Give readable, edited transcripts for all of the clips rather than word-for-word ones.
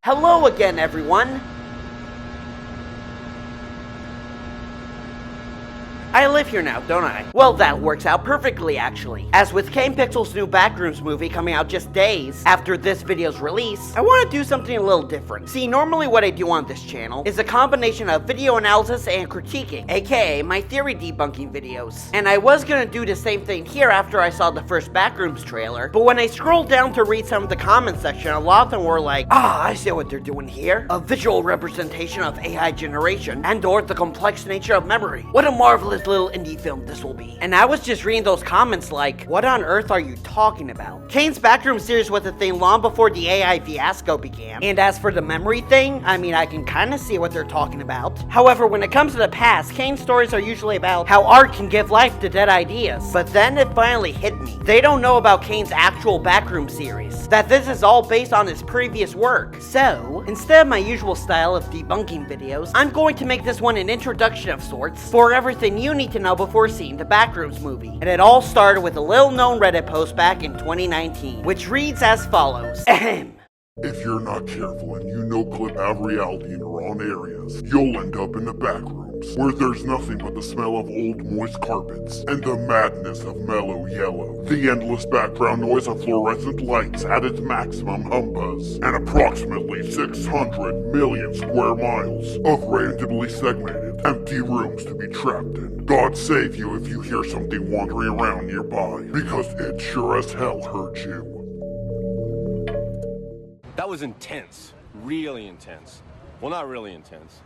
Hello again, everyone! I live here now, don't I? Well, that works out perfectly, actually. As with Kane Pixel's new Backrooms movie coming out just days after this video's release, I want to do something a little different. See, normally what I do on this channel is a combination of video analysis and critiquing, aka my theory debunking videos. And I was gonna do the same thing here after I saw the first Backrooms trailer, but when I scrolled down to read some of the comment section, a lot of them were like, I see what they're doing here. A visual representation of AI generation and/or the complex nature of memory. What a marvelous little indie film this will be. And I was just reading those comments like, what on earth are you talking about? Kane's Backroom series was a thing long before the AI fiasco began. And as for the memory thing, I mean, I can kind of see what they're talking about. However, when it comes to the past, Kane's stories are usually about how art can give life to dead ideas. But then it finally hit me. They don't know about Kane's actual Backroom series, that this is all based on his previous work. So, instead of my usual style of debunking videos, I'm going to make this one an introduction of sorts for everything you need to know before seeing the Backrooms movie. And it all started with a little known Reddit post back in 2019, which reads as follows. If you're not careful and you no-clip have reality in your own areas, you'll end up in the backrooms, where there's nothing but the smell of old moist carpets, and the madness of mellow yellow, the endless background noise of fluorescent lights at its maximum humbuzz, and approximately 600 million square miles of randomly segmented, empty rooms to be trapped in. God save you if you hear something wandering around nearby, because it sure as hell heard you. That was intense. Really intense. Well, not really intense,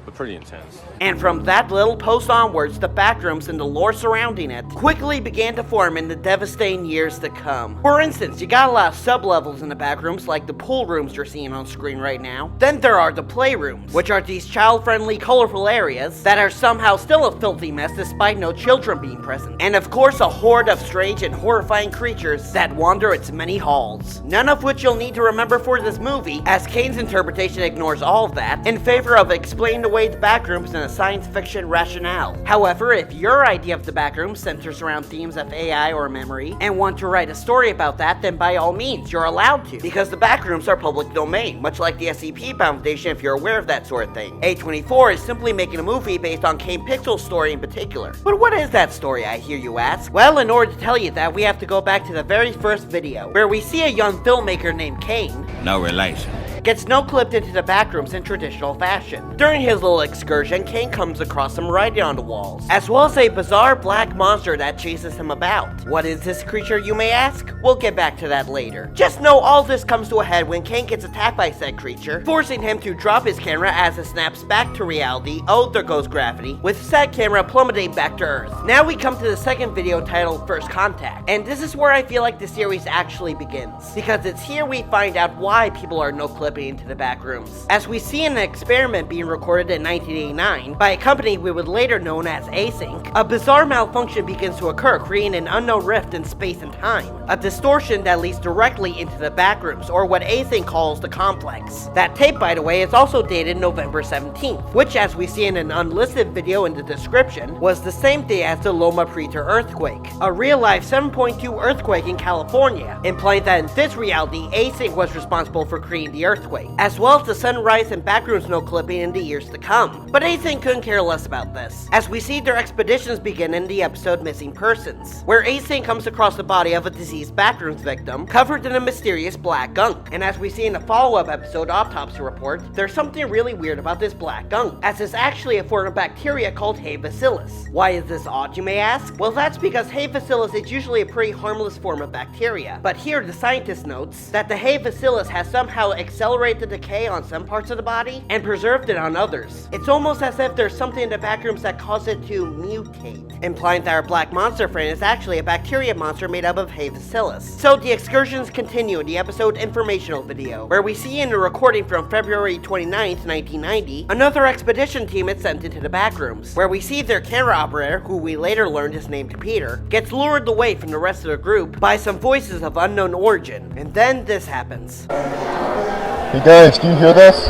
but pretty intense. And from that little post onwards, the Backrooms and the lore surrounding it quickly began to form in the devastating years to come. For instance, you got a lot of sub-levels in the Backrooms, like the pool rooms you're seeing on screen right now. Then there are the playrooms, which are these child-friendly, colorful areas that are somehow still a filthy mess despite no children being present. And of course, a horde of strange and horrifying creatures that wander its many halls. None of which you'll need to remember for this movie, as Kane's interpretation ignores all of that in favor of explaining away the Backrooms in a science fiction rationale. However, if your idea of the Backrooms centers around themes of AI or memory, and want to write a story about that, then by all means, you're allowed to, because the Backrooms are public domain, much like the SCP Foundation if you're aware of that sort of thing. A24 is simply making a movie based on Kane Pixel's story in particular. But what is that story, I hear you ask? Well, in order to tell you that, we have to go back to the very first video, where we see a young filmmaker named Kane, no relation, gets no-clipped into the Backrooms in traditional fashion. During his little excursion, Kane comes across some writing on the walls, as well as a bizarre black monster that chases him about. What is this creature, you may ask? We'll get back to that later. Just know all this comes to a head when Kane gets attacked by said creature, forcing him to drop his camera as it snaps back to reality. Oh, there goes gravity, with said camera plummeting back to Earth. Now we come to the second video titled First Contact, and this is where I feel like the series actually begins, because it's here we find out why people are no-clipping into the Backrooms. As we see an experiment being recorded in 1989 by a company we would later known as Async, a bizarre malfunction begins to occur, creating an unknown rift in space and time. A distortion that leads directly into the Backrooms, or what Async calls the complex. That tape, by the way, is also dated November 17th, which, as we see in an unlisted video in the description, was the same day as the Loma Prieta earthquake, a real-life 7.2 earthquake in California, implying that in this reality, Async was responsible for creating the earthquake, as well as the sunrise and Backrooms no-clipping in the years to come. But Async couldn't care less about this, as we see their expeditions begin in the episode Missing Persons, where Async comes across the body of a deceased Backrooms victim covered in a mysterious black gunk. And as we see in the follow-up episode Autopsy Report, there's something really weird about this black gunk, as it's actually a form of bacteria called Hay bacillus. Why is this odd, you may ask? Well, that's because Hay bacillus is usually a pretty harmless form of bacteria, but here the scientist notes that the Hay bacillus has somehow accelerated the decay on some parts of the body and preserved it on others. It's almost as if there's something in the Backrooms that caused it to mutate, implying that our black monster friend is actually a bacteria monster made up of Hay bacillus. So the excursions continue in the episode informational video, where we see in a recording from February 29th, 1990, another expedition team is sent into the Backrooms, where we see their camera operator, who we later learned is named Peter, gets lured away from the rest of the group by some voices of unknown origin. And then this happens. Hey guys, do you hear this?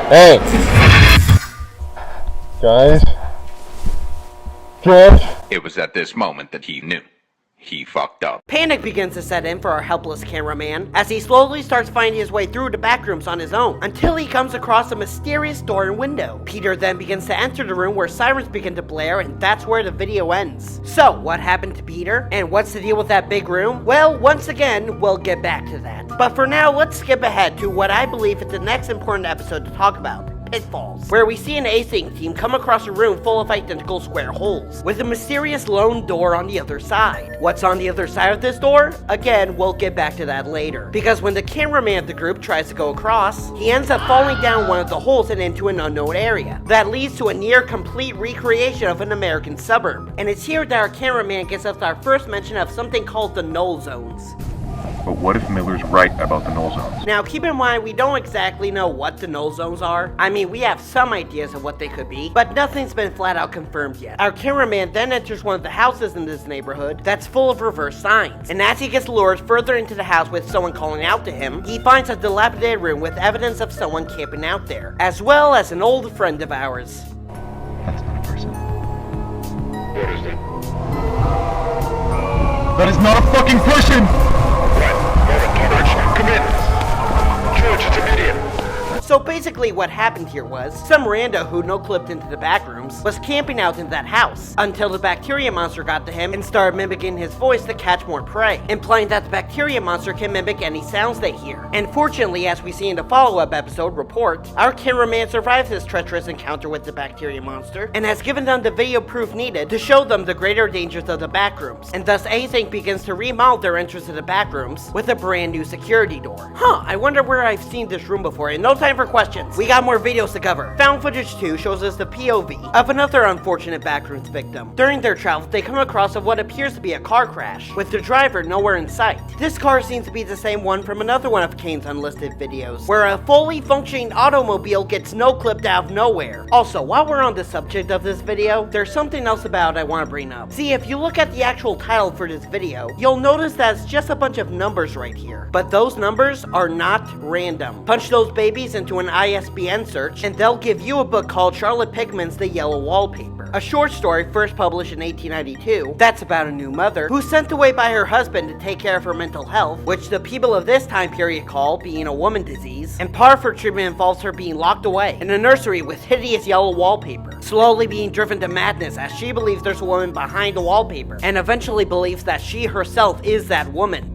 Hey! Guys? George? It was at this moment that he knew. he fucked up. Panic begins to set in for our helpless cameraman as he slowly starts finding his way through the backrooms on his own until he comes across a mysterious door and window. Peter then begins to enter the room where sirens begin to blare, and that's where the video ends. So, what happened to Peter? And what's the deal with that big room? Well, once again, we'll get back to that. But for now, let's skip ahead to what I believe is the next important episode to talk about. Pitfalls, where we see an async team come across a room full of identical square holes, with a mysterious lone door on the other side. What's on the other side of this door? Again, we'll get back to that later, because when the cameraman of the group tries to go across, he ends up falling down one of the holes and into an unknown area. That leads to a near complete recreation of an American suburb, and it's here that our cameraman gets us our first mention of something called the null zones. But what if Miller's right about the null zones? Now, keep in mind, we don't exactly know what the null zones are. I mean, we have some ideas of what they could be, but nothing's been flat out confirmed yet. Our cameraman then enters one of the houses in this neighborhood that's full of reverse signs. And as he gets lured further into the house with someone calling out to him, he finds a dilapidated room with evidence of someone camping out there, as well as an old friend of ours. That's not a person. What is it? That is not a fucking person! Come in. George, it's immediate. So basically what happened here was, some rando who no-clipped into the backrooms was camping out in that house, until the bacteria monster got to him and started mimicking his voice to catch more prey, implying that the bacteria monster can mimic any sounds they hear. And fortunately, as we see in the follow-up episode report, our cameraman survives this treacherous encounter with the bacteria monster, and has given them the video proof needed to show them the greater dangers of the backrooms, and thus Async begins to remodel their entrance to the backrooms with a brand new security door. I wonder where I've seen this room before. In no time for questions, we got more videos to cover. Found Footage 2 shows us the POV of another unfortunate backrooms victim. During their travels, they come across what appears to be a car crash, with the driver nowhere in sight. This car seems to be the same one from another one of Kane's unlisted videos, where a fully functioning automobile gets no-clipped out of nowhere. Also, while we're on the subject of this video, there's something else about it I want to bring up. See, if you look at the actual title for this video, you'll notice that it's just a bunch of numbers right here. But those numbers are not random. Punch those babies into an ISBN search, and they'll give you a book called Charlotte Pickman's The Yellow Wallpaper, a short story first published in 1892 that's about a new mother who's sent away by her husband to take care of her mental health, which the people of this time period call being a woman disease, and part of her treatment involves her being locked away in a nursery with hideous yellow wallpaper, slowly being driven to madness as she believes there's a woman behind the wallpaper, and eventually believes that she herself is that woman.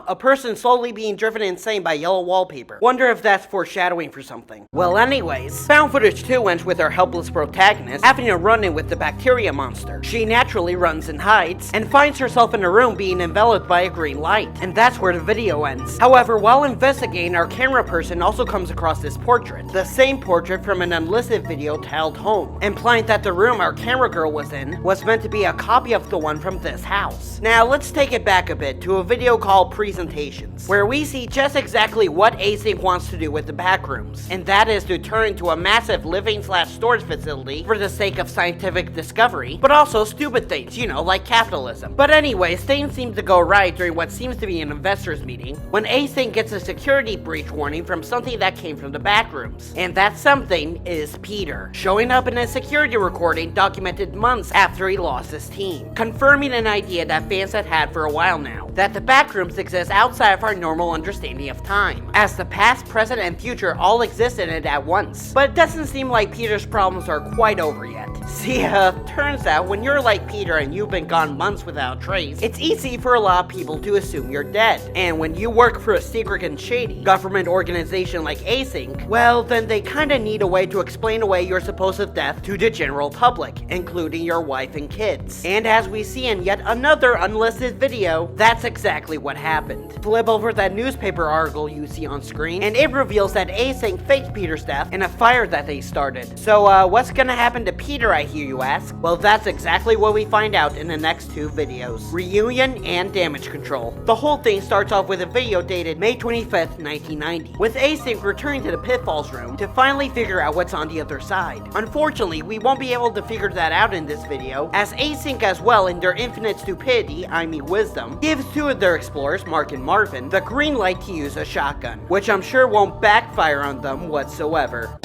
A person slowly being driven insane by yellow wallpaper. Wonder if that's foreshadowing for something. Well, anyways, Found Footage 2 ends with our helpless protagonist having a run-in with the bacteria monster. She naturally runs and hides, and finds herself in a room being enveloped by a green light, and that's where the video ends. However, while investigating, our camera person also comes across this portrait, the same portrait from an unlisted video titled Home, implying that the room our camera girl was in was meant to be a copy of the one from this house. Now, let's take it back a bit to a video called Presentations, where we see just exactly what Async wants to do with the backrooms, and that is to turn into a massive living/storage facility for the sake of scientific discovery, but also stupid things, you know, like capitalism. But anyways, things seem to go right during what seems to be an investors meeting, when Async gets a security breach warning from something that came from the backrooms, and that something is Peter, showing up in a security recording documented months after he lost his team, confirming an idea that fans had for a while now, that the backrooms exist outside of our normal understanding of time, as the past, present, and future all exist in it at once. But it doesn't seem like Peter's problems are quite over yet. See, turns out when you're like Peter and you've been gone months without trace, it's easy for a lot of people to assume you're dead. And when you work for a secret and shady government organization like Async, well, then they kinda need a way to explain away your supposed death to the general public, including your wife and kids. And as we see in yet another unlisted video, that's exactly what happened. Flip over that newspaper article you see on screen, and it reveals that Async faked Peter's death in a fire that they started. So, what's gonna happen to Peter, I hear you ask? Well, that's exactly what we find out in the next two videos. Reunion and Damage Control. The whole thing starts off with a video dated May 25th, 1990, with Async returning to the Pitfalls room to finally figure out what's on the other side. Unfortunately, we won't be able to figure that out in this video, as Async as well, in their infinite stupidity, I mean wisdom, gives two of their explorers, Mark and Marvin, the green light to use a shotgun, which I'm sure won't backfire on them whatsoever.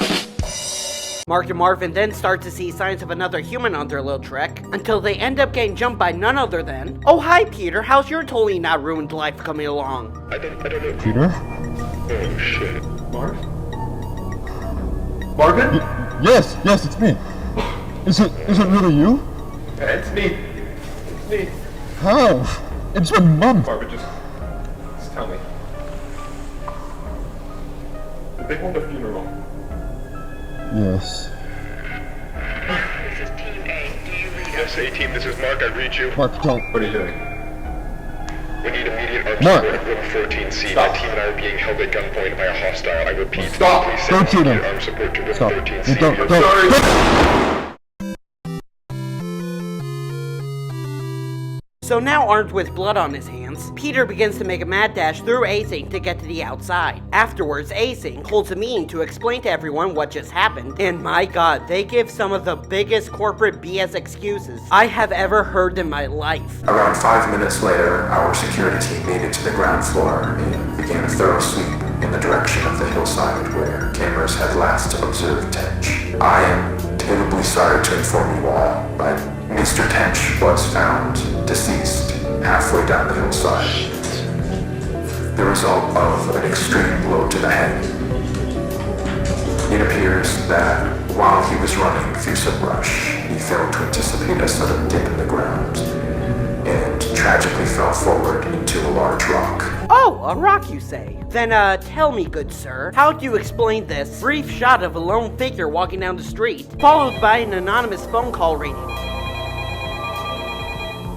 Mark and Marvin then start to see signs of another human on their little trek, until they end up getting jumped by none other than, oh hi Peter, how's your totally not ruined life coming along? I don't know. Peter? Oh shit. Marv? Marvin? Yes, it's me. Is it really you? Yeah, it's me. It's me. How? It's your mom. Marvin, just tell me. Did they hold a funeral? Yes. This is Team A. Do you read us? Yes, A-Team, this is Mark. I read you. Mark, don't. What are you doing? We need immediate armed Mark. support at room 14C. Stop. My team and I are being held at gunpoint by a hostile. I repeat, Stop. please send Don't shoot him. immediate armed support to room Stop. 14C. Don't. Sorry. So now armed with blood on his hands, Peter begins to make a mad dash through Async to get to the outside. Afterwards, Async holds a meeting to explain to everyone what just happened, and my god, they give some of the biggest corporate BS excuses I have ever heard in my life. Around 5 minutes later, our security team made it to the ground floor and began a thorough sweep in the direction of the hillside where cameras had last observed Tench. I am terribly sorry to inform you all, but Mr. Tench was found deceased halfway down the hillside. The result of an extreme blow to the head. It appears that while he was running through some brush, he failed to anticipate a sudden dip in the ground and tragically fell forward into a large rock. Oh, a rock you say? Then tell me good sir, how do you explain this brief shot of a lone figure walking down the street, followed by an anonymous phone call reading?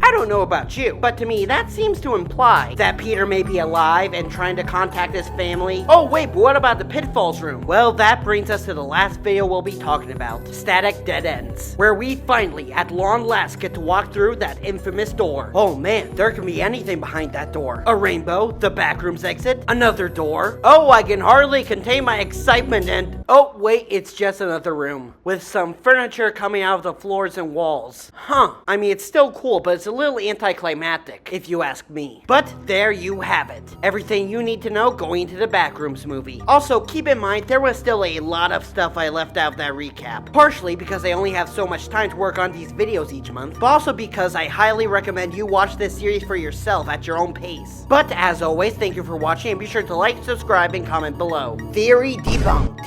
I don't know about you, but to me that seems to imply that Peter may be alive and trying to contact his family. Oh wait, but what about the Pitfalls room? Well, that brings us to the last video we'll be talking about, Static Dead Ends, where we finally, at long last, get to walk through that infamous door. Oh man, there can be anything behind that door. A rainbow, the Backrooms exit, another door. Oh, I can hardly contain my excitement and... Oh wait, it's just another room, with some furniture coming out of the floors and walls. Huh, I mean it's still cool, but it's a little anticlimactic, if you ask me. But there you have it. Everything you need to know going into the Backrooms movie. Also, keep in mind, there was still a lot of stuff I left out of that recap. Partially because I only have so much time to work on these videos each month, but also because I highly recommend you watch this series for yourself at your own pace. But as always, thank you for watching and be sure to like, subscribe, and comment below. Theory debunked.